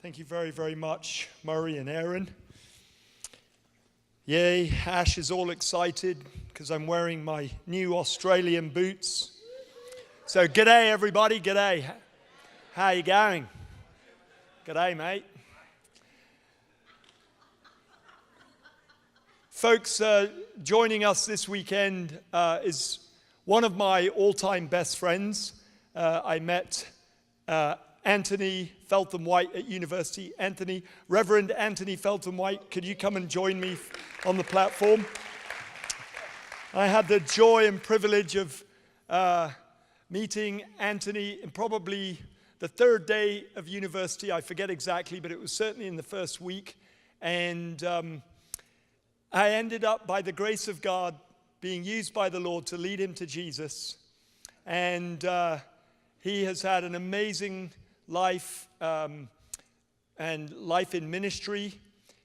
Thank you very, very much, Murray and Aaron. Yay, Ash is all excited because I'm wearing my new Australian boots. So g'day everybody, g'day. How you going? G'day mate. Folks, joining us this weekend is one of my all-time best friends. I met Anthony Feltham-White at university. Anthony, Reverend Anthony Feltham-White, could you come and join me on the platform? I had the joy and privilege of meeting Anthony in probably the third day of university. I forget exactly, but it was certainly in the first week. And I ended up, by the grace of God, being used by the Lord to lead him to Jesus. And he has had an amazing life and life in ministry.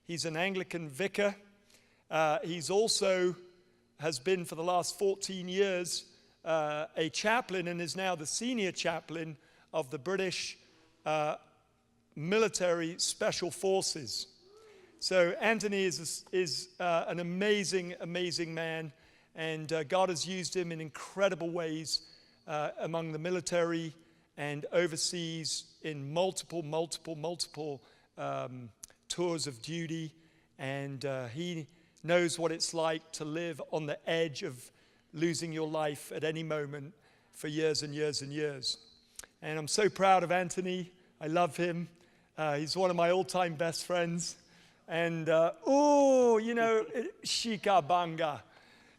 He's an Anglican vicar. He's also has been for the last 14 years a chaplain and is now the senior chaplain of the British military special forces. So Anthony is an amazing, amazing man, and God has used him in incredible ways among the military and overseas in multiple tours of duty. And he knows what it's like to live on the edge of losing your life at any moment for years and years and years. And I'm so proud of Anthony. I love him. He's one of my all-time best friends. And, shikabanga.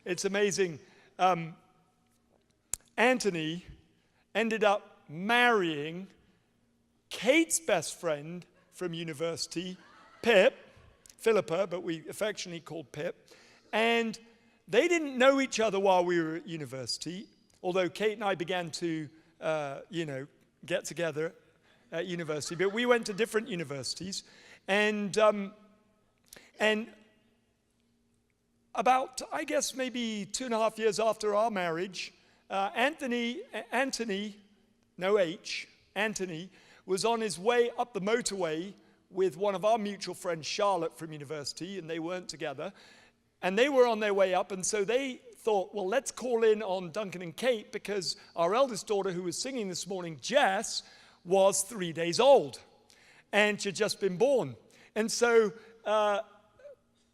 It's amazing. Anthony ended up marrying Kate's best friend from university, Philippa, but we affectionately called Pip. And they didn't know each other while we were at university, although Kate and I began to, get together at university. But we went to different universities. And about, I guess, maybe 2.5 years after our marriage, Anthony was on his way up the motorway with one of our mutual friends, Charlotte, from university, and they weren't together. And they were on their way up, and so they thought, well, let's call in on Duncan and Kate, because our eldest daughter, who was singing this morning, Jess, was 3 days old, and she'd just been born. And so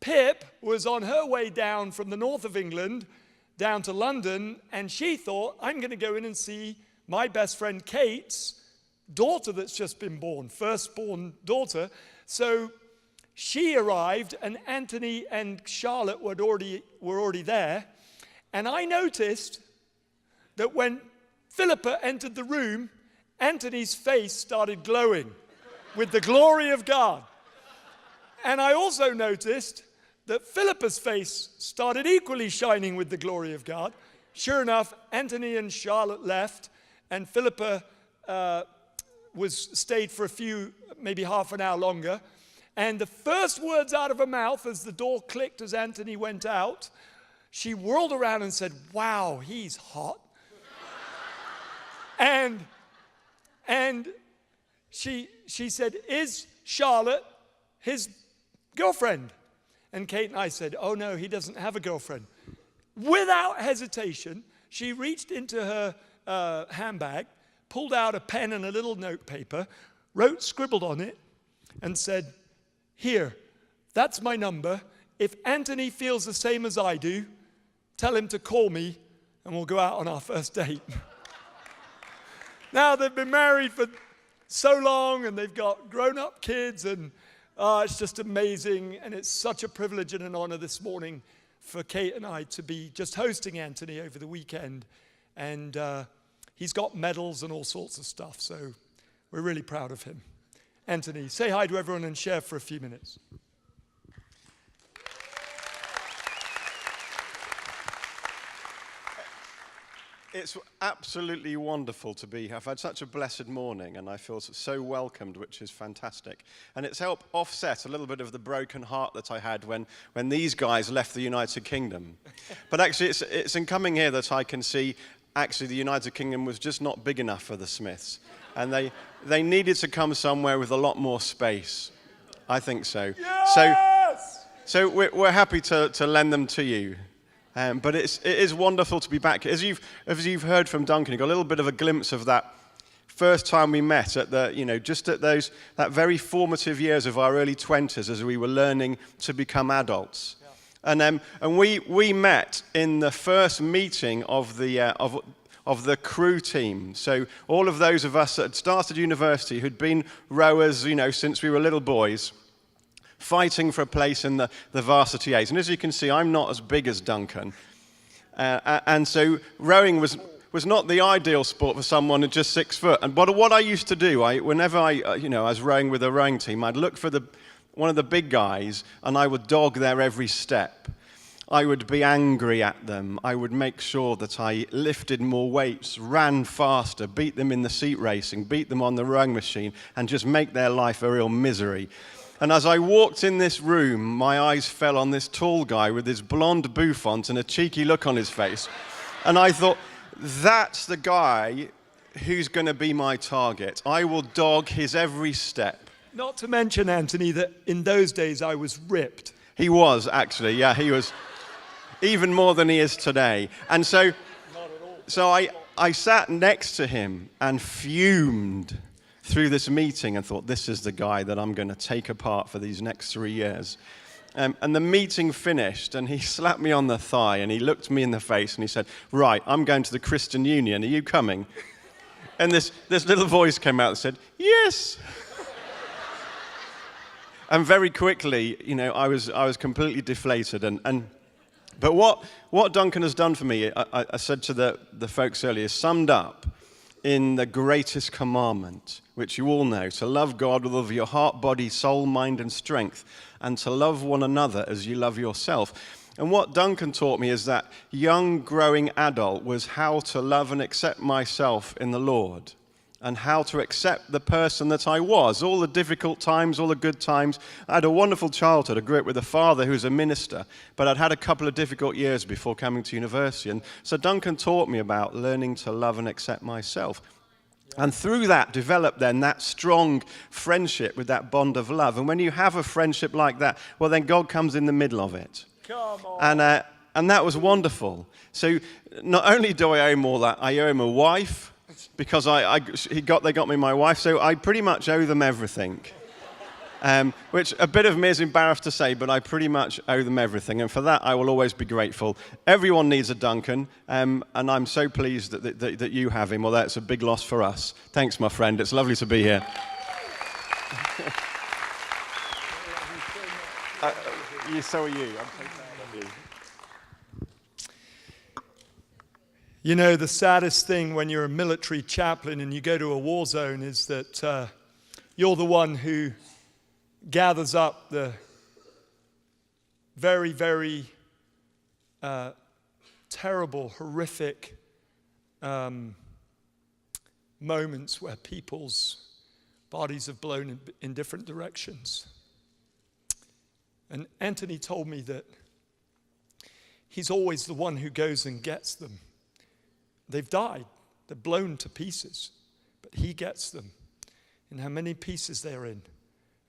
Pip was on her way down from the north of England down to London, and she thought, I'm going to go in and see my best friend Kate's daughter that's just been born, firstborn daughter. So she arrived, and Anthony and Charlotte were already there. And I noticed that when Philippa entered the room, Anthony's face started glowing with the glory of God. And I also noticed that Philippa's face started equally shining with the glory of God. Sure enough, Anthony and Charlotte left, and Philippa stayed for maybe half an hour longer. And the first words out of her mouth as the door clicked as Anthony went out, she whirled around and said, "Wow, he's hot." and she said, "Is Charlotte his girlfriend?" And Kate and I said, "Oh no, he doesn't have a girlfriend." Without hesitation, she reached into her handbag, pulled out a pen and a little note paper, scribbled on it, and said, "Here, that's my number. If Anthony feels the same as I do, tell him to call me and we'll go out on our first date." Now, they've been married for so long and they've got grown-up kids, and it's just amazing. And it's such a privilege and an honor this morning for Kate and I to be just hosting Anthony over the weekend. And he's got medals and all sorts of stuff, so we're really proud of him. Anthony, say hi to everyone and share for a few minutes. It's absolutely wonderful to be here. I've had such a blessed morning, and I feel so welcomed, which is fantastic. And it's helped offset a little bit of the broken heart that I had when these guys left the United Kingdom. But actually, it's in coming here that I can see, actually, the United Kingdom was just not big enough for the Smiths. And they needed to come somewhere with a lot more space. I think so. Yes! So we're happy to lend them to you. But it is wonderful to be back. As you've heard from Duncan, you got a little bit of a glimpse of that first time we met at just at that very formative years of our early 20s as we were learning to become adults. Yeah. And we met in the first meeting of the crew team. So all of those of us that had started university, who'd been rowers, since we were little boys, fighting for a place in the varsity A's. And as you can see, I'm not as big as Duncan. And so rowing was not the ideal sport for someone at just 6 foot. But what I used to do, whenever I was rowing with a rowing team, I'd look for one of the big guys, and I would dog their every step. I would be angry at them. I would make sure that I lifted more weights, ran faster, beat them in the seat racing, beat them on the rowing machine, and just make their life a real misery. And as I walked in this room, my eyes fell on this tall guy with his blonde bouffant and a cheeky look on his face. And I thought, that's the guy who's going to be my target. I will dog his every step. Not to mention, Anthony, that in those days I was ripped. He was, actually. Yeah, he was even more than he is today. And so I sat next to him and fumed through this meeting and thought, this is the guy that I'm going to take apart for these next 3 years. And the meeting finished, and he slapped me on the thigh, and he looked me in the face, and he said, right, I'm going to the Christian Union. Are you coming? And this little voice came out and said, yes. And very quickly, I was completely deflated. But what Duncan has done for me, I said to the folks earlier, is summed up in the greatest commandment, which you all know, to love God with all of your heart, body, soul, mind, and strength, and to love one another as you love yourself. And what Duncan taught me as that young, growing adult was how to love and accept myself in the Lord, and how to accept the person that I was, all the difficult times, all the good times. I had a wonderful childhood. I grew up with a father who was a minister, but I'd had a couple of difficult years before coming to university. And so Duncan taught me about learning to love and accept myself. And through that, developed then that strong friendship with that bond of love. And when you have a friendship like that, well, then God comes in the middle of it. Come on. And that was wonderful. So not only do I owe him all that, I owe him a wife, because they got me my wife, so I pretty much owe them everything. Which a bit of me is embarrassed to say, but I pretty much owe them everything, and for that I will always be grateful. Everyone needs a Duncan, and I'm so pleased that you have him, although it's a big loss for us. Thanks, my friend. It's lovely to be here. So are you. I'm so proud of you. You know, the saddest thing when you're a military chaplain and you go to a war zone is that you're the one who gathers up the very, very terrible, horrific moments where people's bodies have blown in different directions. And Anthony told me that he's always the one who goes and gets them. They've died. They're blown to pieces. But he gets them in how many pieces they're in.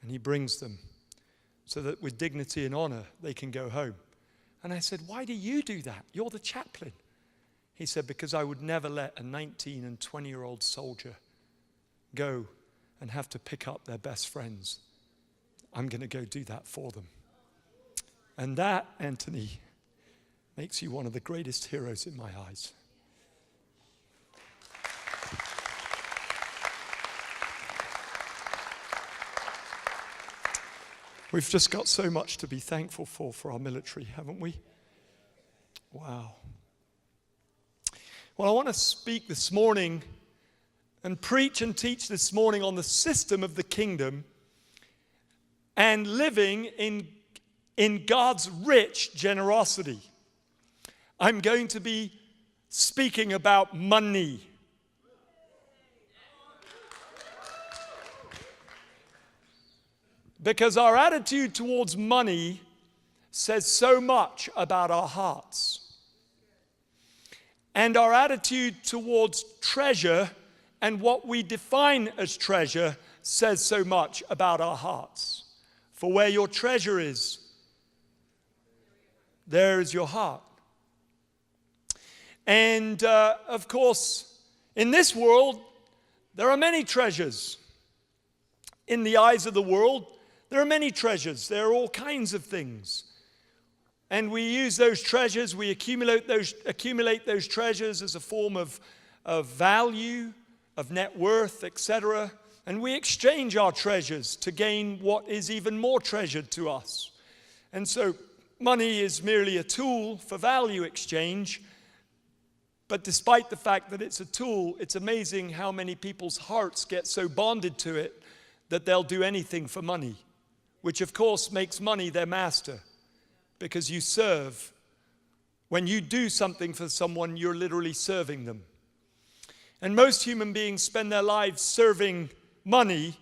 And he brings them so that with dignity and honor, they can go home. And I said, why do you do that? You're the chaplain. He said, because I would never let a 19 and 20-year-old soldier go and have to pick up their best friends. I'm going to go do that for them. And that, Anthony, makes you one of the greatest heroes in my eyes. We've just got so much to be thankful for our military, haven't we? Wow. Well, I want to speak this morning and preach and teach this morning on the system of the kingdom and living in God's rich generosity. I'm going to be speaking about money. Because our attitude towards money says so much about our hearts. And our attitude towards treasure and what we define as treasure says so much about our hearts. For where your treasure is, there is your heart. And of course, in this world, there are many treasures. In the eyes of the world, there are many treasures. There are all kinds of things. And we use those treasures, we accumulate those treasures as a form of value, of net worth, etc. And we exchange our treasures to gain what is even more treasured to us. And so money is merely a tool for value exchange. But despite the fact that it's a tool, it's amazing how many people's hearts get so bonded to it that they'll do anything for money, which of course makes money their master, because you serve. When you do something for someone, you're literally serving them. And most human beings spend their lives serving money,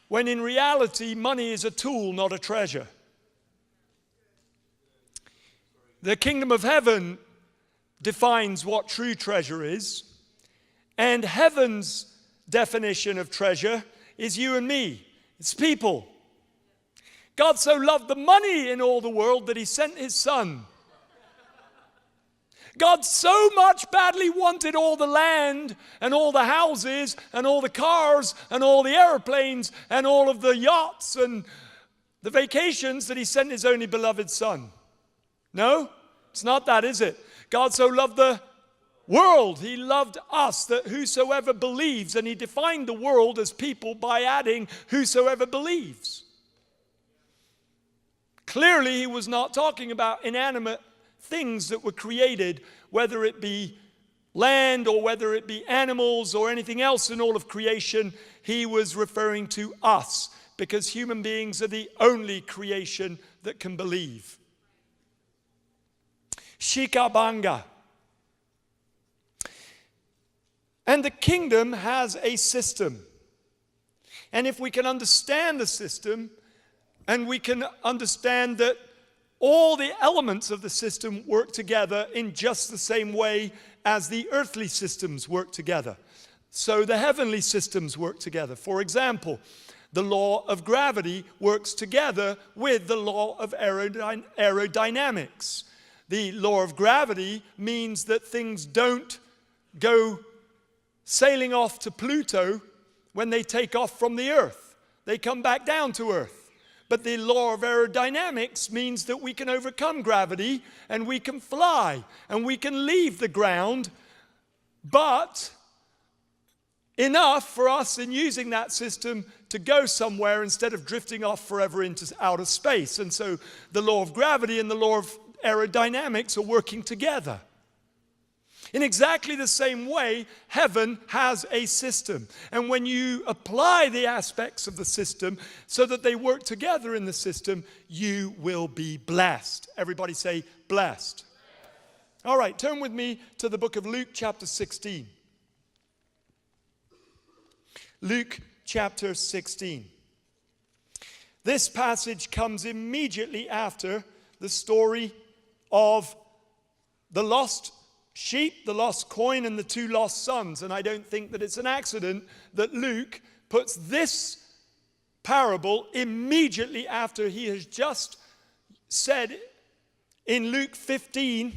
when in reality, money is a tool, not a treasure. The kingdom of heaven defines what true treasure is, and heaven's definition of treasure is you and me. It's people. God so loved the money in all the world that he sent his son. God so much badly wanted all the land and all the houses and all the cars and all the airplanes and all of the yachts and the vacations that he sent his only beloved son. No, it's not that, is it? God so loved the world. He loved us, that whosoever believes, and he defined the world as people by adding whosoever believes. Clearly, he was not talking about inanimate things that were created, whether it be land or whether it be animals or anything else in all of creation. He was referring to us, because human beings are the only creation that can believe. Shikabanga. And the kingdom has a system. And if we can understand the system, and we can understand that all the elements of the system work together in just the same way as the earthly systems work together, so the heavenly systems work together. For example, the law of gravity works together with the law of aerodynamics. The law of gravity means that things don't go sailing off to Pluto when they take off from the earth. They come back down to earth. But the law of aerodynamics means that we can overcome gravity and we can fly and we can leave the ground, but enough for us in using that system to go somewhere instead of drifting off forever into outer space. And so the law of gravity and the law of aerodynamics are working together. In exactly the same way, heaven has a system. And when you apply the aspects of the system so that they work together in the system, you will be blessed. Everybody say, blessed. All right, turn with me to the book of Luke chapter 16. Luke chapter 16. This passage comes immediately after the story of the lost sheep, the lost coin, and the two lost sons. And I don't think that it's an accident that Luke puts this parable immediately after he has just said in Luke 15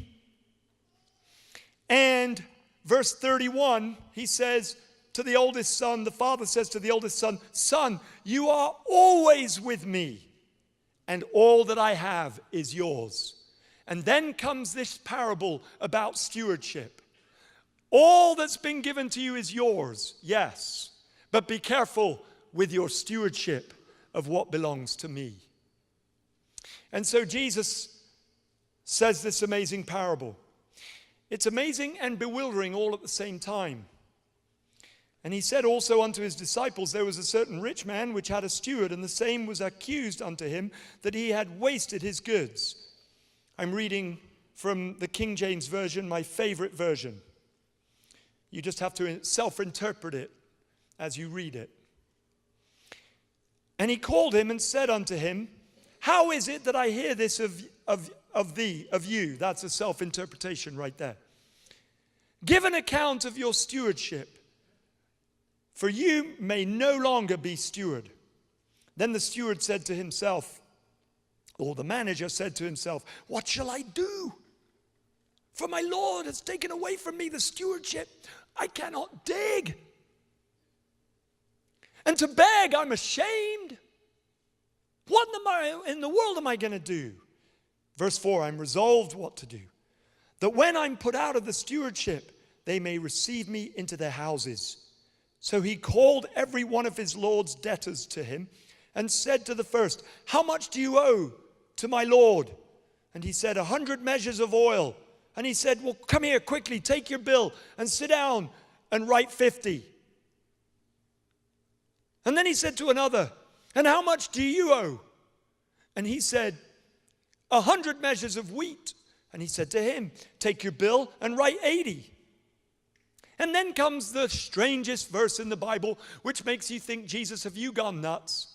and verse 31, he says to the oldest son, the father says to the oldest son, "Son, you are always with me, and all that I have is yours." And then comes this parable about stewardship. All that's been given to you is yours, yes, but be careful with your stewardship of what belongs to me. And so Jesus says this amazing parable. It's amazing and bewildering all at the same time. And he said also unto his disciples, there was a certain rich man which had a steward, and the same was accused unto him that he had wasted his goods. I'm reading from the King James Version, my favorite version. You just have to self-interpret it as you read it. And he called him and said unto him, how is it that I hear this of thee, of you? That's a self-interpretation right there. Give an account of your stewardship. for you may no longer be steward. Then the steward said to himself, or the manager said to himself, what shall I do? For my Lord has taken away from me the stewardship. I cannot dig. And to beg, I'm ashamed. What in the world am I going to do? Verse 4, I'm resolved what to do, that when I'm put out of the stewardship, they may receive me into their houses. So he called every one of his Lord's debtors to him and said to the first, how much do you owe to my Lord? And he said, 100 measures of oil. And he said, well, come here quickly, take your bill and sit down and write 50. And then he said to another, and how much do you owe? And he said, 100 measures of wheat. And he said to him, take your bill and write 80. And then comes the strangest verse in the Bible, which makes you think, Jesus, have you gone nuts?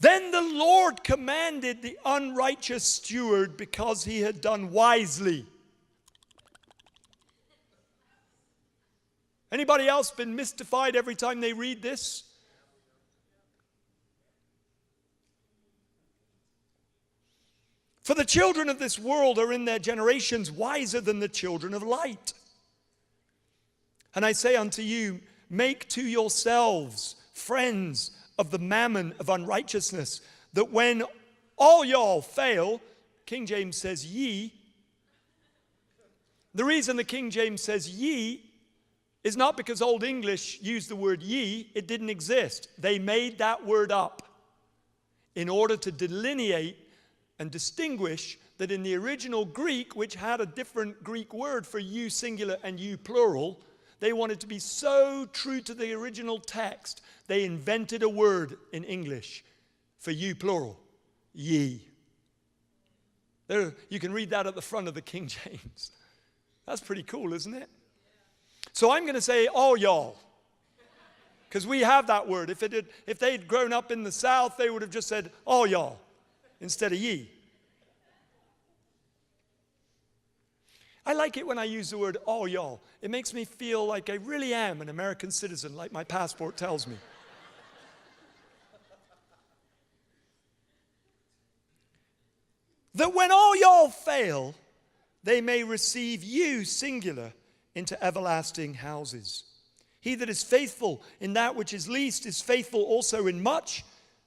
Then the Lord commanded the unrighteous steward, because he had done wisely. Anybody else been mystified every time they read this? For the children of this world are in their generations wiser than the children of light. And I say unto you, make to yourselves friends of the mammon of unrighteousness, that when all y'all fail, King James says ye. The reason the King James says ye is not because Old English used the word ye. It didn't exist. They made that word up in order to delineate and distinguish that in the original Greek, which had a different Greek word for you singular and you plural, they wanted to be so true to the original text, they invented a word in English for you plural, ye. There, you can read that at the front of the King James. That's pretty cool, isn't it? So I'm going to say all y'all, because we have that word. If they'd grown up in the South, they would have just said all y'all instead of ye. I like it when I use the word all y'all. It makes me feel like I really am an American citizen, like my passport tells me. That when all y'all fail, they may receive you, singular, into everlasting houses. He that is faithful in that which is least is faithful also in much,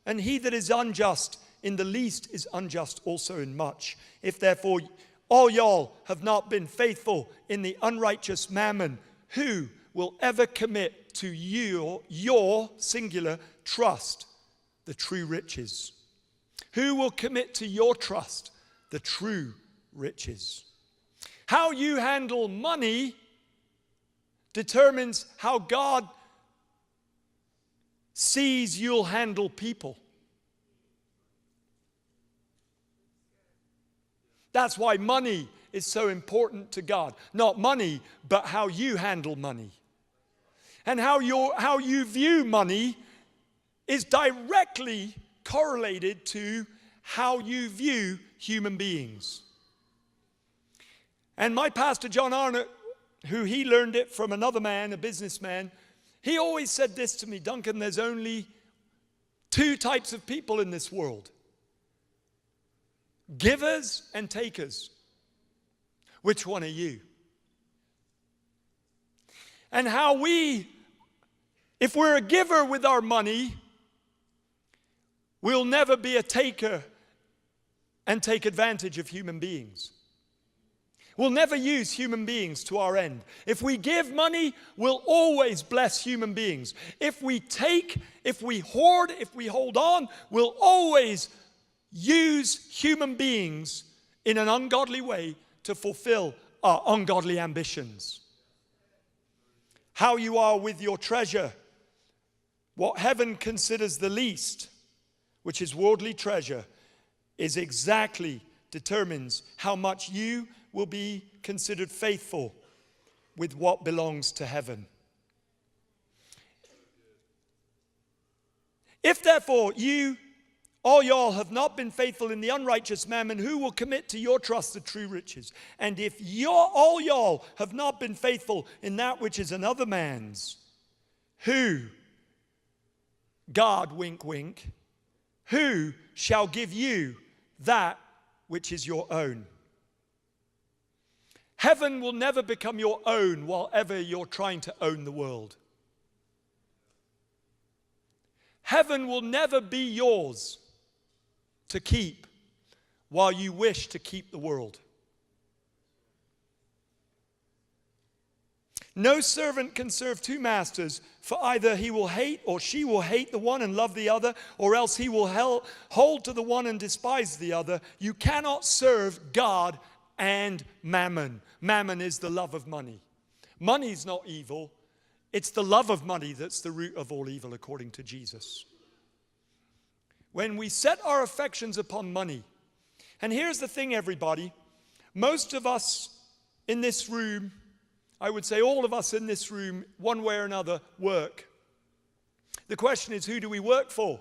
and he that is unjust in the least is unjust also in much. If therefore all y'all have not been faithful in the unrighteous mammon, who will ever commit to your singular trust the true riches? Who will commit to your trust the true riches? How you handle money determines how God sees you'll handle people. That's why money is so important to God. Not money, but how you handle money. And how you view money is directly correlated to how you view human beings. And my pastor, John Arnott, who he learned it from another man, a businessman, he always said this to me, Duncan, there's only two types of people in this world. Givers and takers. Which one are you? And how if we're a giver with our money, we'll never be a taker and take advantage of human beings. We'll never use human beings to our end. If we give money, we'll always bless human beings. If we take, if we hoard, if we hold on, we'll always use human beings in an ungodly way to fulfill our ungodly ambitions. How you are with your treasure, what heaven considers the least, which is worldly treasure, is exactly determines how much you will be considered faithful with what belongs to heaven. If therefore you All y'all have not been faithful in the unrighteous mammon. Who will commit to your trust the true riches? And if all y'all have not been faithful in that which is another man's, who, God, wink, wink, who shall give you that which is your own? Heaven will never become your own while ever you're trying to own the world. Heaven will never be yours to keep while you wish to keep the world. No servant can serve two masters, for either he will hate or she will hate the one and love the other, or else he will hold to the one and despise the other. You cannot serve God and mammon. Mammon is the love of money. Money is not evil. It's the love of money that's the root of all evil, according to Jesus. When we set our affections upon money, and here's the thing, everybody, most of us in this room, I would say all of us in this room, one way or another, work. The question is, who do we work for?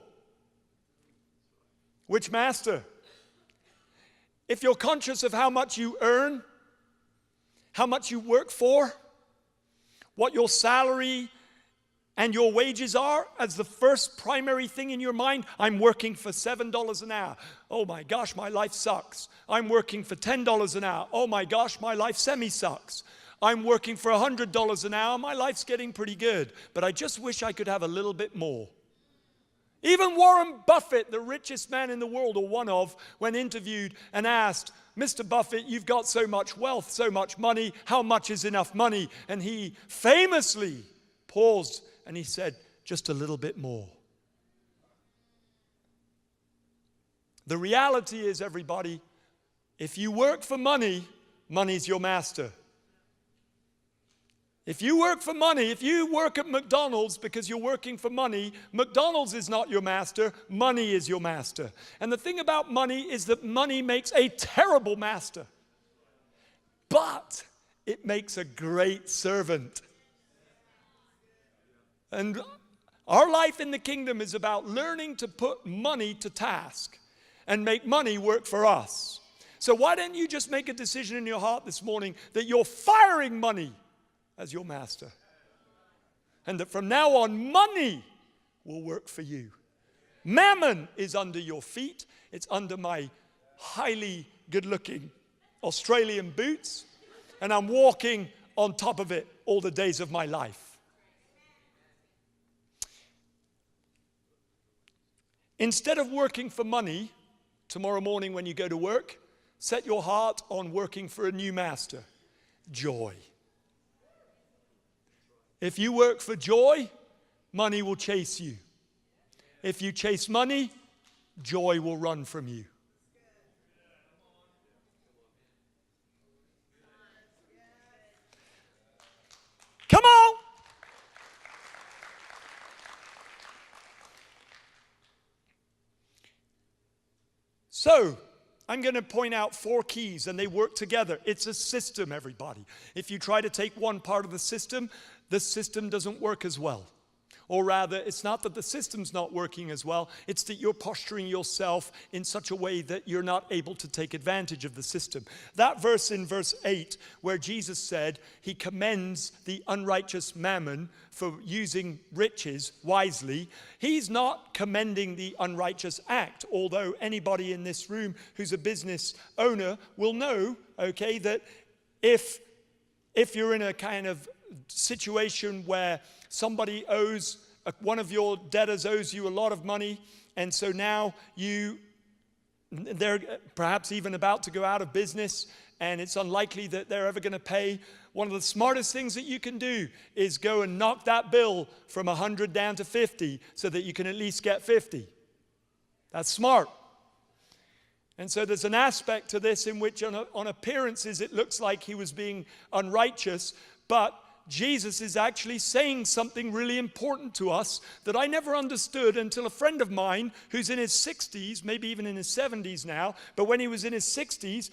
Which master? If you're conscious of how much you earn, how much you work for, what your salary and your wages are as the first primary thing in your mind, I'm working for $7 an hour. Oh my gosh, my life sucks. I'm working for $10 an hour. Oh my gosh, my life semi-sucks. I'm working for $100 an hour. My life's getting pretty good, but I just wish I could have a little bit more. Even Warren Buffett, the richest man in the world, or one of, when interviewed and asked, Mr. Buffett, you've got so much wealth, so much money, how much is enough money? And he famously paused and he said, just a little bit more. The reality is, everybody, if you work for money, money's your master. If you work for money, if you work at McDonald's because you're working for money, McDonald's is not your master, money is your master. And the thing about money is that money makes a terrible master, but it makes a great servant. And our life in the kingdom is about learning to put money to task and make money work for us. So why don't you just make a decision in your heart this morning that you're firing money as your master, and that from now on money will work for you. Mammon is under your feet. It's under my highly good-looking Australian boots, and I'm walking on top of it all the days of my life. Instead of working for money, tomorrow morning when you go to work, set your heart on working for a new master, joy. If you work for joy, money will chase you. If you chase money, joy will run from you. Come on! So, I'm going to point out 4 keys, and they work together. It's a system, everybody. If you try to take one part of the system doesn't work as well. Or rather, it's not that the system's not working as well, it's that you're posturing yourself in such a way that you're not able to take advantage of the system. That verse in verse 8, where Jesus said he commends the unrighteous mammon for using riches wisely, he's not commending the unrighteous act, although anybody in this room who's a business owner will know, okay, that if you're in a kind of situation where somebody one of your debtors owes you a lot of money, and so now they're perhaps even about to go out of business, and it's unlikely that they're ever going to pay. One of the smartest things that you can do is go and knock that bill from 100 down to 50 so that you can at least get 50. That's smart. And so there's an aspect to this in which on appearances it looks like he was being unrighteous, but Jesus is actually saying something really important to us that I never understood until a friend of mine who's in his 60s, maybe even in his 70s now, but when he was in his 60s,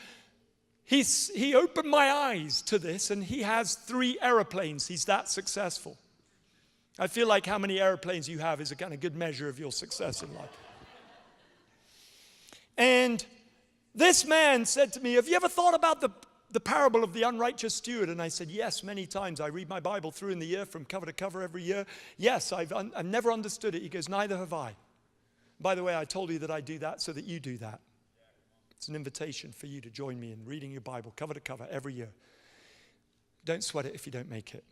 he opened my eyes to this, and he has 3 airplanes. He's that successful. I feel like how many airplanes you have is a kind of good measure of your success in life. And this man said to me, have you ever thought about the parable of the unrighteous steward? And I said, yes, many times. I read my Bible through in the year from cover to cover every year. Yes, I've never understood it. He goes, neither have I. By the way, I told you that I do that so that you do that. It's an invitation for you to join me in reading your Bible cover to cover every year. Don't sweat it if you don't make it.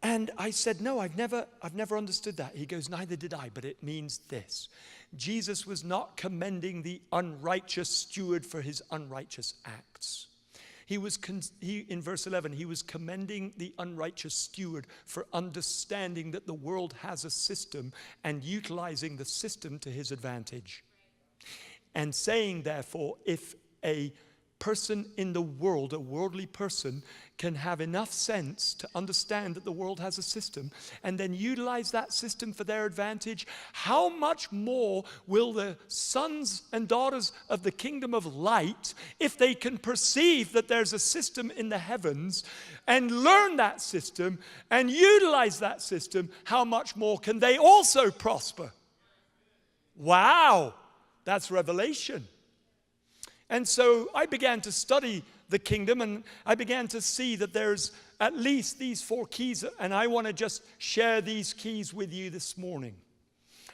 And I said, no, I've never understood that. He goes, neither did I, but it means this. Jesus was not commending the unrighteous steward for his unrighteous acts. In verse 11, he was commending the unrighteous steward for understanding that the world has a system and utilizing the system to his advantage. And saying, therefore, if a person in the world, a worldly person, can have enough sense to understand that the world has a system and then utilize that system for their advantage, how much more will the sons and daughters of the kingdom of light, if they can perceive that there's a system in the heavens and learn that system and utilize that system, how much more can they also prosper? Wow, that's revelation. And so I began to study the kingdom, and I began to see that there's at least these 4 keys, and I want to just share these keys with you this morning.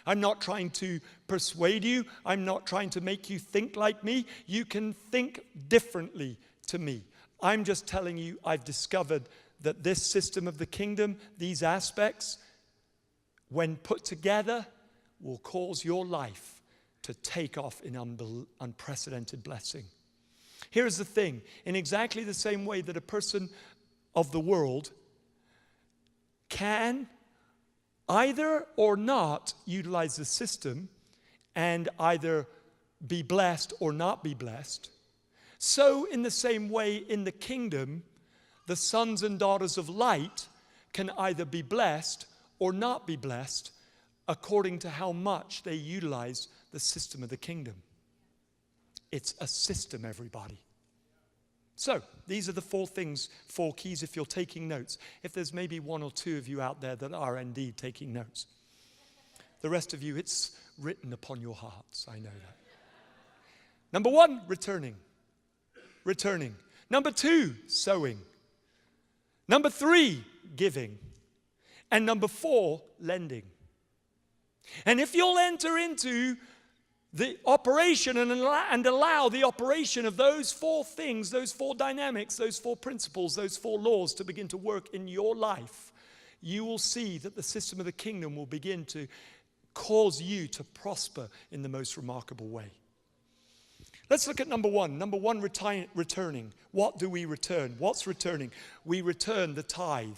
I'm not trying to persuade you. I'm not trying to make you think like me. You can think differently to me. I'm just telling you I've discovered that this system of the kingdom, these aspects, when put together, will cause your life to take off in unprecedented blessing. Here's the thing. In exactly the same way that a person of the world can either or not utilize the system and either be blessed or not be blessed, so in the same way in the kingdom, the sons and daughters of light can either be blessed or not be blessed according to how much they utilize the system of the kingdom. It's a system, everybody. So, these are the 4 things, 4 keys if you're taking notes. If there's maybe 1 or 2 of you out there that are indeed taking notes. The rest of you, it's written upon your hearts. I know that. Number 1, returning. Returning. Number 2, sowing. Number 3, giving. And number 4, lending. And if you'll enter into the operation and allow the operation of those 4 things, those 4 dynamics, those 4 principles, those 4 laws to begin to work in your life, you will see that the system of the kingdom will begin to cause you to prosper in the most remarkable way. Let's look at number 1. Number 1, returning. What do we return? What's returning? We return the tithe.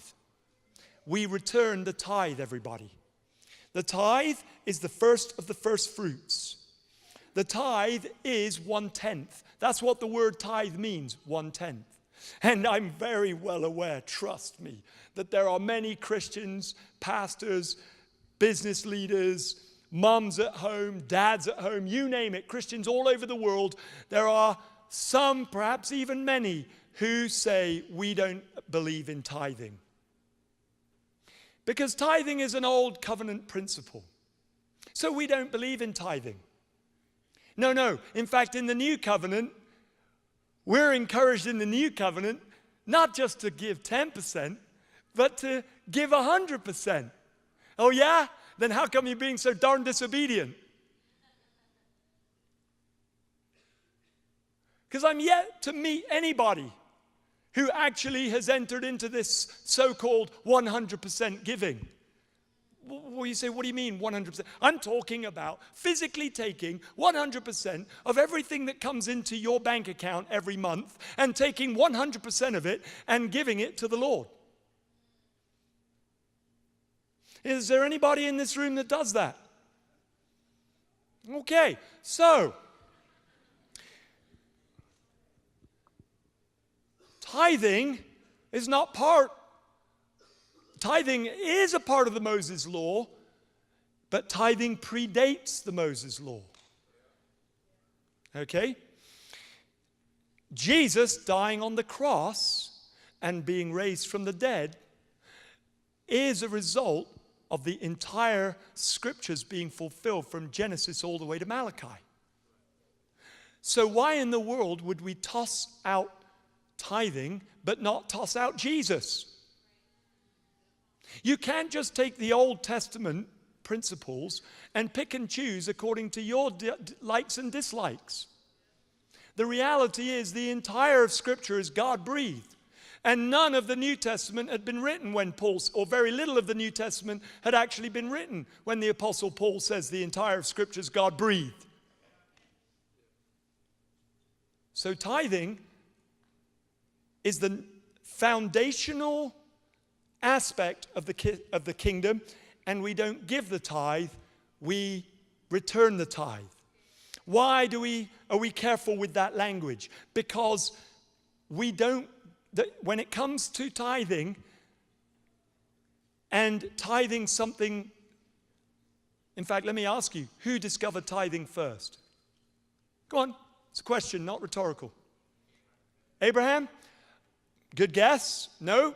We return the tithe, everybody. The tithe is the first of the first fruits. The tithe is 1/10. That's what the word tithe means, 1/10. And I'm very well aware, trust me, that there are many Christians, pastors, business leaders, mums at home, dads at home, you name it, Christians all over the world. There are some, perhaps even many, who say we don't believe in tithing. Because tithing is an old covenant principle. So we don't believe in tithing. No. In fact, in the new covenant, we're encouraged in the new covenant not just to give 10%, but to give 100%. Oh yeah? Then how come you're being so darn disobedient? Because I'm yet to meet anybody who actually has entered into this so-called 100% giving. Well, you say, what do you mean 100%? I'm talking about physically taking 100% of everything that comes into your bank account every month and taking 100% of it and giving it to the Lord. Is there anybody in this room that does that? Okay, so tithing is not part. Tithing is a part of the Moses law, but tithing predates the Moses law. Okay? Jesus dying on the cross and being raised from the dead is a result of the entire scriptures being fulfilled from Genesis all the way to Malachi. So why in the world would we toss out tithing but not toss out Jesus? You can't just take the Old Testament principles and pick and choose according to your likes and dislikes. The reality is the entire of Scripture is God-breathed. And none of the New Testament had been written when Paul, or very little of the New Testament had actually been written when the Apostle Paul says the entire of Scripture is God-breathed. So tithing is the foundational aspect of the kingdom, and we don't give the tithe, we return the tithe. Why are we careful with that language? Because when it comes to tithing, and tithing something, in fact, let me ask you, who discovered tithing first? Go on, it's a question, not rhetorical. Abraham? Good guess. No,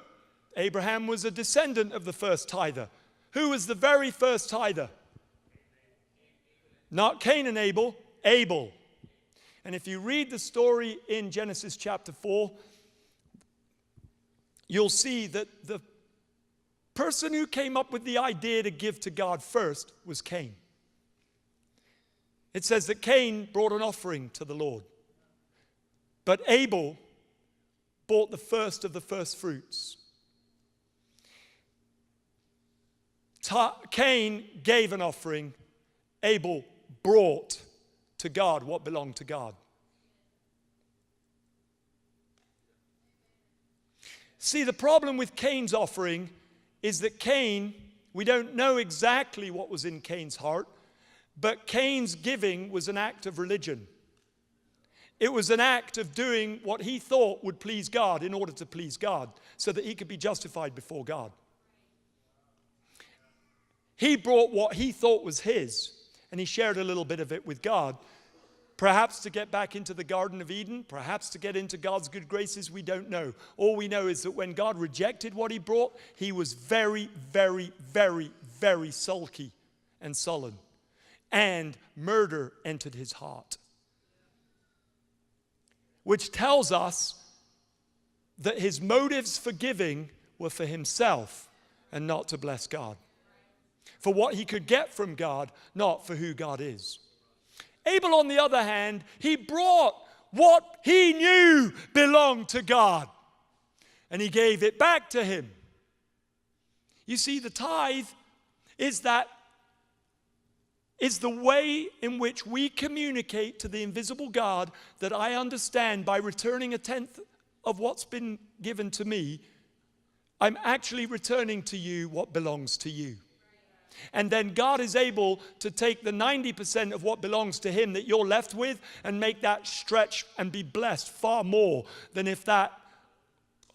Abraham was a descendant of the first tither. Who was the very first tither? Not Cain and Abel, Abel. And if you read the story in Genesis chapter 4, you'll see that the person who came up with the idea to give to God first was Cain. It says that Cain brought an offering to the Lord, but Abel brought the first of the first fruits. Cain gave an offering, Abel brought to God what belonged to God. See, the problem with Cain's offering is that Cain, we don't know exactly what was in Cain's heart, but Cain's giving was an act of religion. It was an act of doing what he thought would please God in order to please God, so that he could be justified before God. He brought what he thought was his, and he shared a little bit of it with God. Perhaps to get back into the Garden of Eden, perhaps to get into God's good graces, we don't know. All we know is that when God rejected what he brought, he was very, very, very, very sulky and sullen. And murder entered his heart. Which tells us that his motives for giving were for himself and not to bless God. For what he could get from God, not for who God is. Abel, on the other hand, he brought what he knew belonged to God, and he gave it back to him. You see, the tithe is the way in which we communicate to the invisible God that I understand by returning a tenth of what's been given to me, I'm actually returning to you what belongs to you. And then God is able to take the 90% of what belongs to him that you're left with and make that stretch and be blessed far more than if that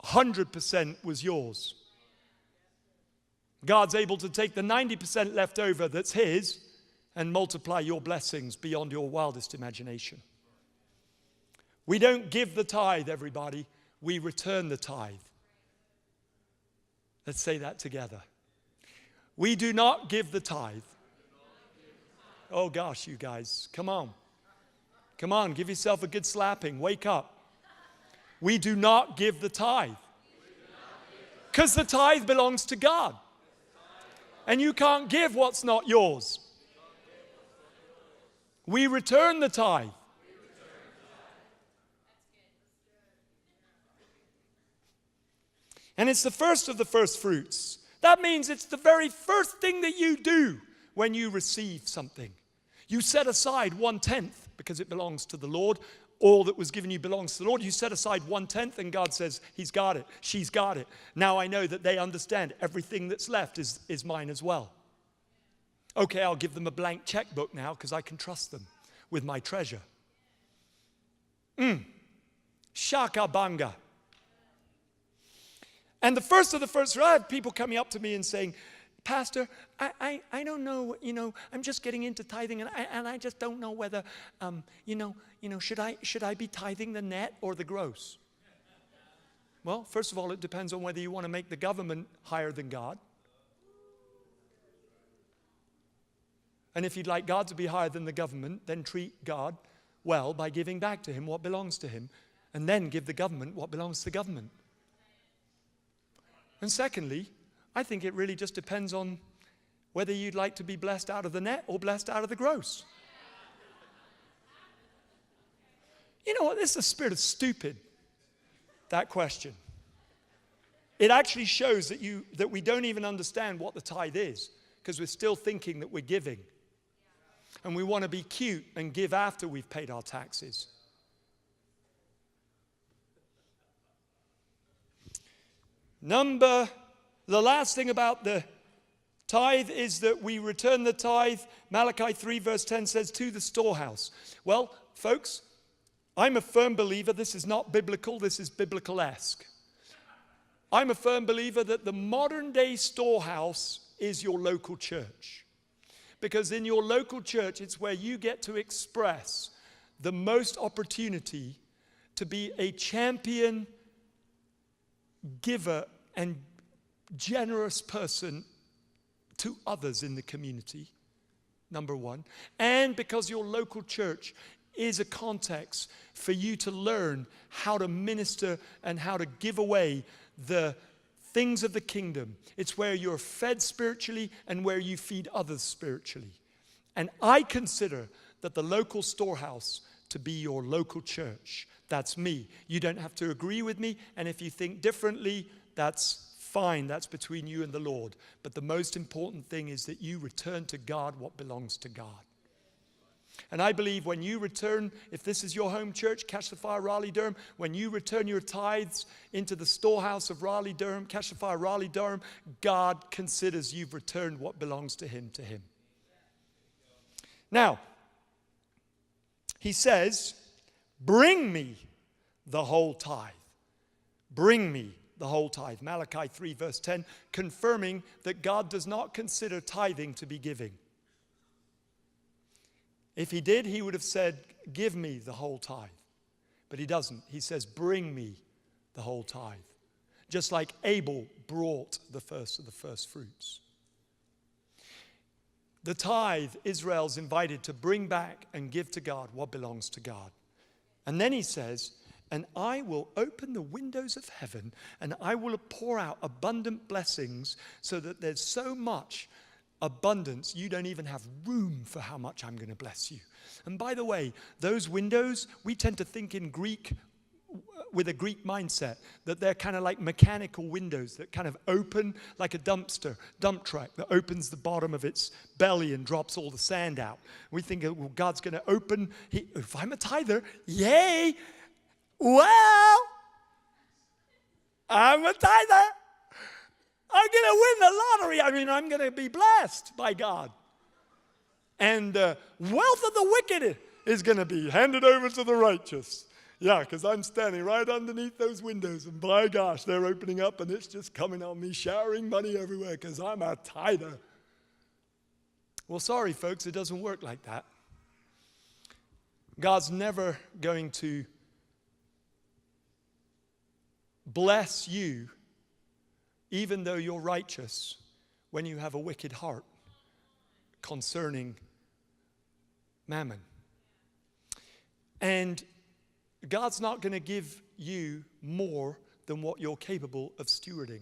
100% was yours. God's able to take the 90% left over that's his and multiply your blessings beyond your wildest imagination. We don't give the tithe, everybody. We return the tithe. Let's say that together. We do not give the tithe. Oh gosh, you guys, come on. Come on, give yourself a good slapping. Wake up. We do not give the tithe. Because the tithe belongs to God. And you can't give what's not yours. We return the tithe. And it's the first of the first fruits. That means it's the very first thing that you do when you receive something. You set aside 1/10 because it belongs to the Lord. All that was given you belongs to the Lord. You set aside 1/10 and God says, he's got it, she's got it. Now I know that they understand everything that's left is mine as well. Okay, I'll give them a blank checkbook now because I can trust them with my treasure. Shaka banga. And the first of the first, I have people coming up to me and saying, Pastor, I don't know, I'm just getting into tithing and I just don't know whether, should I be tithing the net or the gross? Well, first of all, it depends on whether you want to make the government higher than God. And if you'd like God to be higher than the government, then treat God Well, by giving back to him what belongs to him, and then give the government what belongs to the government. And secondly, I think it really just depends on whether you'd like to be blessed out of the net or blessed out of the gross. You know what? This is the spirit of stupid, that question. It actually shows that we don't even understand what the tithe is, because we're still thinking that we're giving. And we want to be cute and give after we've paid our taxes. The last thing about the tithe is that we return the tithe. Malachi 3 verse 10 says, to the storehouse. Well, folks, I'm a firm believer, this is not biblical, this is biblical-esque. I'm a firm believer that the modern day storehouse is your local church. Because in your local church, it's where you get to express the most opportunity to be a champion, giver, and generous person to others in the community, number one. And because your local church is a context for you to learn how to minister and how to give away the things of the kingdom. It's where you're fed spiritually and where you feed others spiritually. And I consider that the local storehouse to be your local church. That's me. You don't have to agree with me, and if you think differently, that's fine. That's between you and the Lord. But the most important thing is that you return to God what belongs to God. And I believe when you return, if this is your home church, Catch the Fire Raleigh Durham, when you return your tithes into the storehouse of Raleigh Durham, Catch the Fire Raleigh Durham, God considers you've returned what belongs to him, to him. Now, he says, bring me the whole tithe. Bring me the whole tithe. Malachi 3 verse 10, confirming that God does not consider tithing to be giving. If he did, he would have said, give me the whole tithe. But he doesn't. He says, bring me the whole tithe. Just like Abel brought the first of the first fruits. The tithe, Israel's invited to bring back and give to God what belongs to God. And then he says, and I will open the windows of heaven and I will pour out abundant blessings so that there's so much abundance, you don't even have room for how much I'm going to bless you. And by the way, those windows, we tend to think in Greek, with a Greek mindset, that they're kind of like mechanical windows that kind of open like a dump truck that opens the bottom of its belly and drops all the sand out. We think, well, God's going to open, if I'm a tither, yay, well, I'm a tither. I'm going to win the lottery. I mean, I'm going to be blessed by God. And the wealth of the wicked is going to be handed over to the righteous. Yeah, because I'm standing right underneath those windows. And by gosh, they're opening up and it's just coming on me, showering money everywhere because I'm a tither. Well, sorry, folks, it doesn't work like that. God's never going to bless you even though you're righteous, when you have a wicked heart concerning mammon. And God's not going to give you more than what you're capable of stewarding.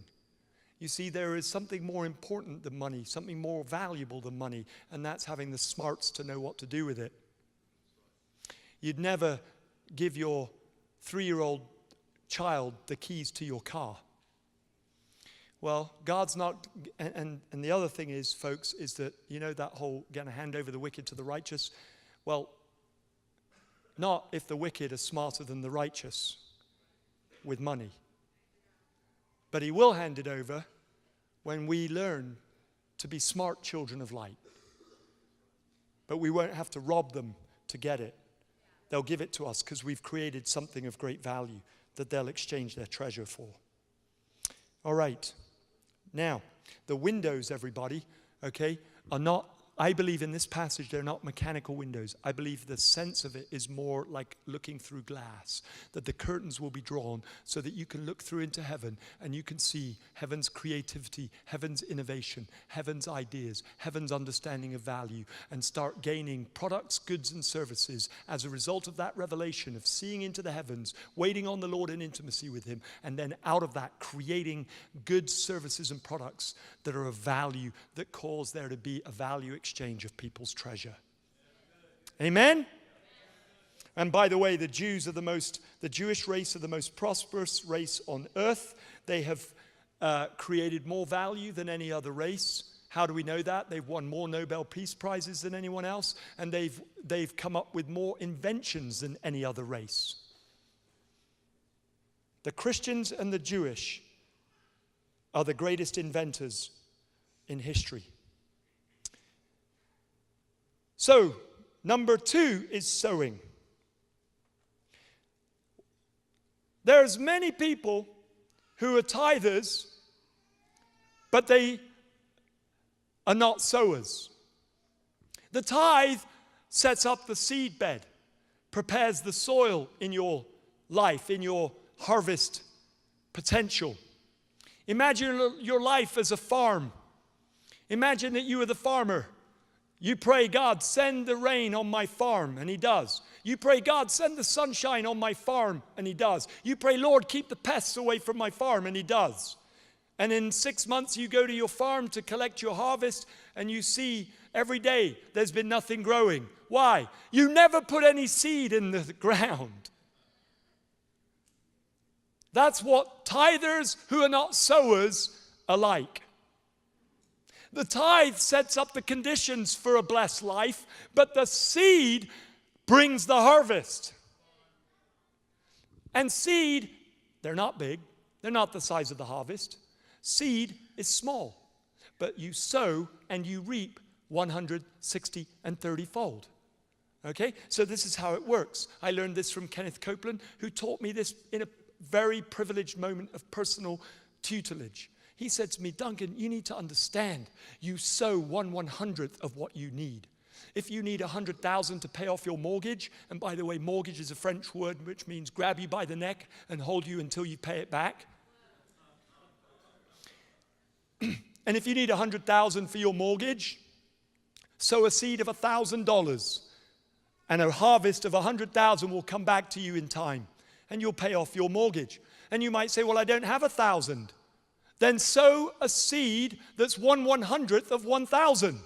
You see, there is something more important than money, something more valuable than money, and that's having the smarts to know what to do with it. You'd never give your 3-year-old child the keys to your car. Well, God's not, and the other thing is, folks, is that, you know, that whole going to hand over the wicked to the righteous. Well, not if the wicked are smarter than the righteous with money. But he will hand it over when we learn to be smart children of light. But we won't have to rob them to get it. They'll give it to us because we've created something of great value that they'll exchange their treasure for. All right. Now, the windows, everybody, okay, are not I believe in this passage they're not mechanical windows. I believe the sense of it is more like looking through glass, that the curtains will be drawn so that you can look through into heaven and you can see heaven's creativity, heaven's innovation, heaven's ideas, heaven's understanding of value, and start gaining products, goods, and services as a result of that revelation of seeing into the heavens, waiting on the Lord in intimacy with him, and then out of that creating goods, services, and products that are of value, that cause there to be a value exchange of people's treasure. Amen? And by the way, the Jewish race are the most prosperous race on earth. They have created more value than any other race. How do we know that? They've won more Nobel Peace Prizes than anyone else, and they've come up with more inventions than any other race. The Christians and the Jewish are the greatest inventors in history. So, number 2 is sowing. There's many people who are tithers, but they are not sowers. The tithe sets up the seed bed, prepares the soil in your life, in your harvest potential. Imagine your life as a farm. Imagine that you are the farmer. You pray, God, send the rain on my farm, and he does. You pray, God, send the sunshine on my farm, and he does. You pray, Lord, keep the pests away from my farm, and he does. And in 6 months, you go to your farm to collect your harvest, and you see every day there's been nothing growing. Why? You never put any seed in the ground. That's what tithers who are not sowers are like. The tithe sets up the conditions for a blessed life, but the seed brings the harvest. And seed, they're not big. They're not the size of the harvest. Seed is small, but you sow and you reap 160 and 30-fold. Okay? So this is how it works. I learned this from Kenneth Copeland, who taught me this in a very privileged moment of personal tutelage. He said to me, Duncan, you need to understand, you sow 1/100th of what you need. If you need 100,000 to pay off your mortgage, and by the way, mortgage is a French word which means grab you by the neck and hold you until you pay it back. And if you need 100,000 for your mortgage, sow a seed of $1,000, and a harvest of 100,000 will come back to you in time, and you'll pay off your mortgage. And you might say, well, I don't have 1,000. Then sow a seed that's 1/100th of 1,000,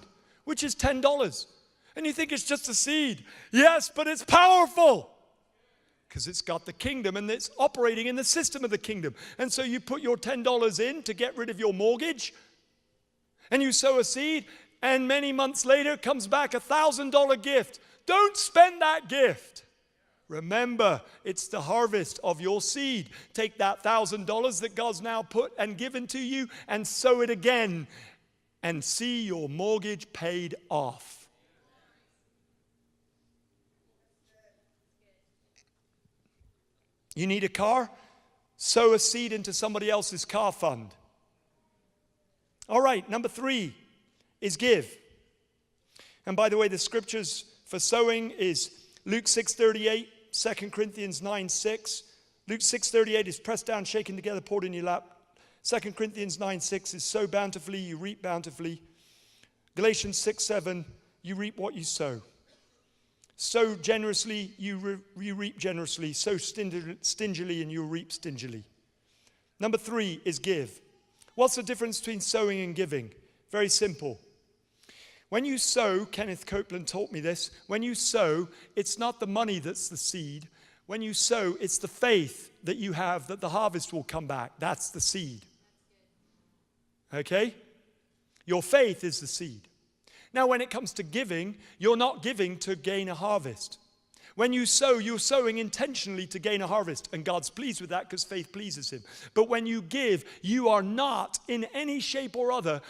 which is $10. And you think it's just a seed. Yes, but it's powerful because it's got the kingdom and it's operating in the system of the kingdom. And so you put your $10 in to get rid of your mortgage, and you sow a seed, and many months later comes back a $1,000 gift. Don't spend that gift. Remember, it's the harvest of your seed. Take that $1,000 that God's now put and given to you and sow it again and see your mortgage paid off. You need a car? Sow a seed into somebody else's car fund. All right, number 3 is give. And by the way, the scriptures for sowing is Luke 6:38. 2 Corinthians 9:6. Luke 6:38 is pressed down, shaken together, poured in your lap. 2 Corinthians 9:6 is sow bountifully, you reap bountifully. Galatians 6:7, you reap what you sow. Sow generously, you reap generously. Sow stingily, and you reap stingily. Number 3 is give. What's the difference between sowing and giving? Very simple. When you sow, Kenneth Copeland taught me this, when you sow, it's not the money that's the seed. When you sow, it's the faith that you have that the harvest will come back. That's the seed. Okay? Your faith is the seed. Now, when it comes to giving, you're not giving to gain a harvest. When you sow, you're sowing intentionally to gain a harvest, and God's pleased with that because faith pleases him. But when you give, you are not in any shape or other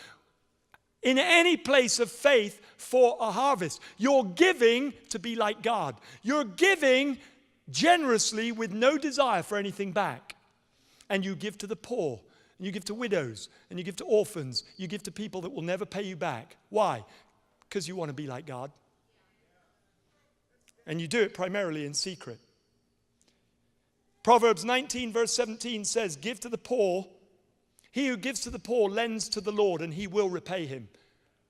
in any place of faith for a harvest. You're giving to be like God. You're giving generously with no desire for anything back. And you give to the poor, and you give to widows, and you give to orphans, you give to people that will never pay you back. Why? Because you want to be like God. And you do it primarily in secret. Proverbs 19 verse 17 says, give to the poor. He who gives to the poor lends to the Lord, and he will repay him.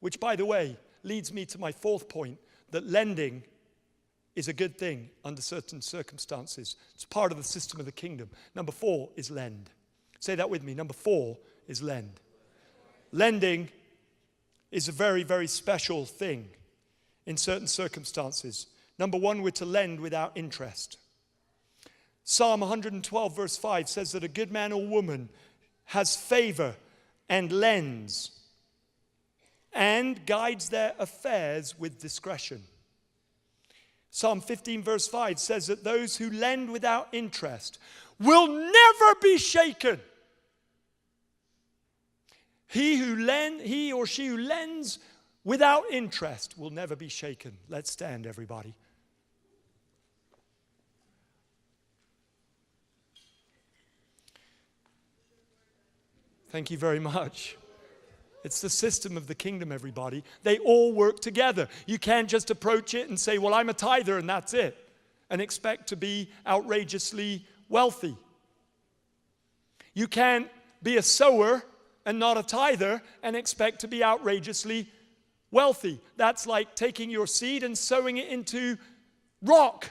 Which, by the way, leads me to my fourth point, that lending is a good thing under certain circumstances. It's part of the system of the kingdom. Number 4 is lend. Say that with me. Number 4 is lend. Lending is a very, very special thing in certain circumstances. Number 1, we're to lend without interest. Psalm 112 verse 5 says that a good man or woman has favor and lends and guides their affairs with discretion. Psalm 15 verse 5 says that those who lend without interest will never be shaken. He or she who lends without interest will never be shaken. Let's stand, everybody. Thank you very much. It's the system of the kingdom, everybody. They all work together. You can't just approach it and say, well, I'm a tither and that's it, and expect to be outrageously wealthy. You can't be a sower and not a tither and expect to be outrageously wealthy. That's like taking your seed and sowing it into rock.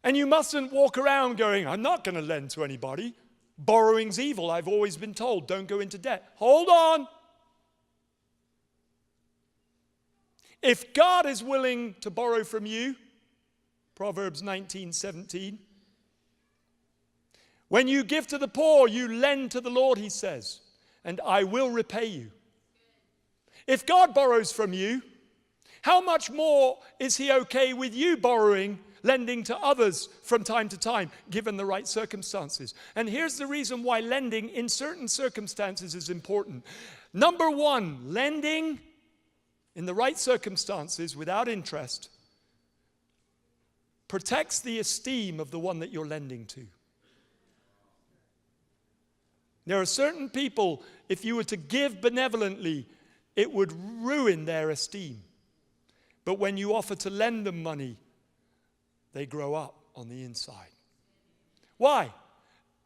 And you mustn't walk around going, I'm not going to lend to anybody. Borrowing's evil, I've always been told. Don't go into debt. Hold on. If God is willing to borrow from you, Proverbs 19:17, when you give to the poor, you lend to the Lord, he says, and I will repay you. If God borrows from you, how much more is he okay with you borrowing, lending to others from time to time, given the right circumstances? And here's the reason why lending in certain circumstances is important. Number 1, lending in the right circumstances without interest protects the esteem of the one that you're lending to. There are certain people, if you were to give benevolently, it would ruin their esteem. But when you offer to lend them money, they grow up on the inside. Why?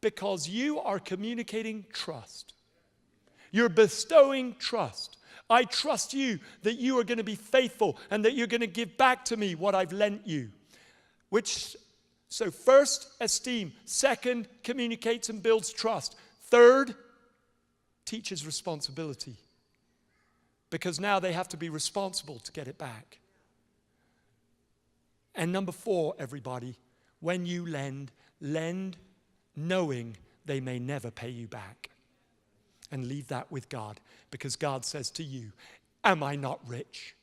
Because you are communicating trust. You're bestowing trust. I trust you that you are going to be faithful and that you're going to give back to me what I've lent you. So first, esteem. Second, communicates and builds trust. Third, teaches responsibility. Because now they have to be responsible to get it back. And number 4, everybody, when you lend knowing they may never pay you back. And leave that with God, because God says to you, am I not rich?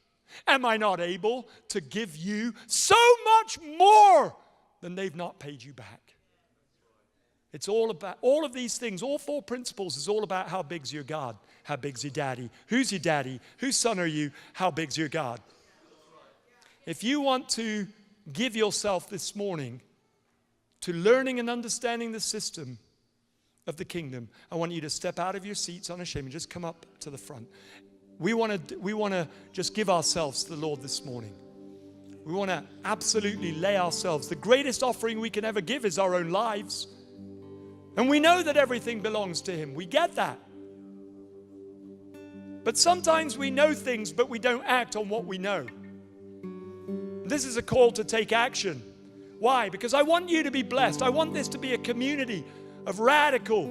Am I not able to give you so much more than they've not paid you back? It's all about, all of these things, all 4 principles is all about how big's your God? How big's your daddy? Who's your daddy? Whose son are you? How big's your God? If you want to give yourself this morning to learning and understanding the system of the kingdom, I want you to step out of your seats unashamed and just come up to the front. We want to just give ourselves to the Lord this morning. We want to absolutely lay ourselves. The greatest offering we can ever give is our own lives. And we know that everything belongs to him. We get that. But sometimes we know things, but we don't act on what we know. This is a call to take action. Why? Because I want you to be blessed. I want this to be a community of radically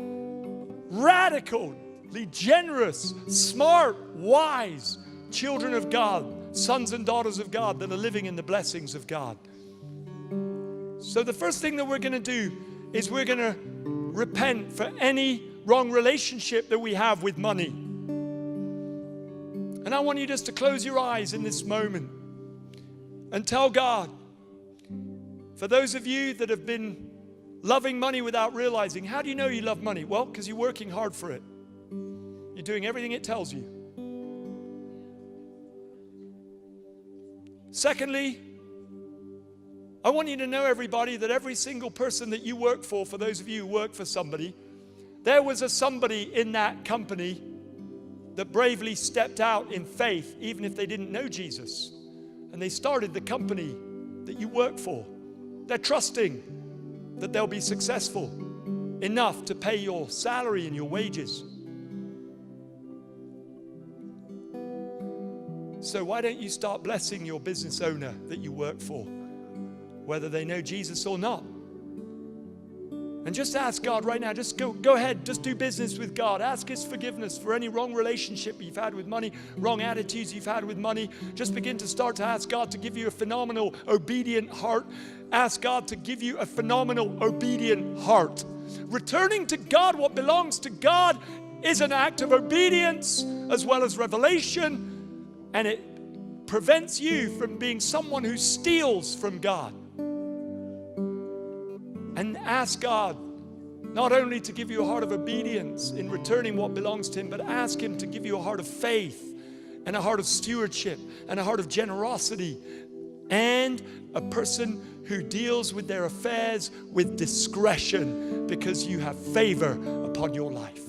generous, smart, wise children of God, sons and daughters of God that are living in the blessings of God. So the first thing that we're going to do is we're going to repent for any wrong relationship that we have with money. And I want you just to close your eyes in this moment and tell God, for those of you that have been loving money without realizing, how do you know you love money? Well, because you're working hard for it. You're doing everything it tells you. Secondly, I want you to know, everybody, that every single person that you work for those of you who work for somebody, there was a somebody in that company that bravely stepped out in faith, even if they didn't know Jesus. And they started the company that you work for. They're trusting that they'll be successful enough to pay your salary and your wages. So why don't you start blessing your business owner that you work for, whether they know Jesus or not? And just ask God right now, just go ahead, just do business with God. Ask His forgiveness for any wrong relationship you've had with money, wrong attitudes you've had with money. Just begin to start to ask God to give you a phenomenal, obedient heart. Ask God to give you a phenomenal, obedient heart. Returning to God what belongs to God is an act of obedience as well as revelation, and it prevents you from being someone who steals from God. And ask God not only to give you a heart of obedience in returning what belongs to Him, but ask Him to give you a heart of faith and a heart of stewardship and a heart of generosity, and a person who deals with their affairs with discretion, because you have favor upon your life.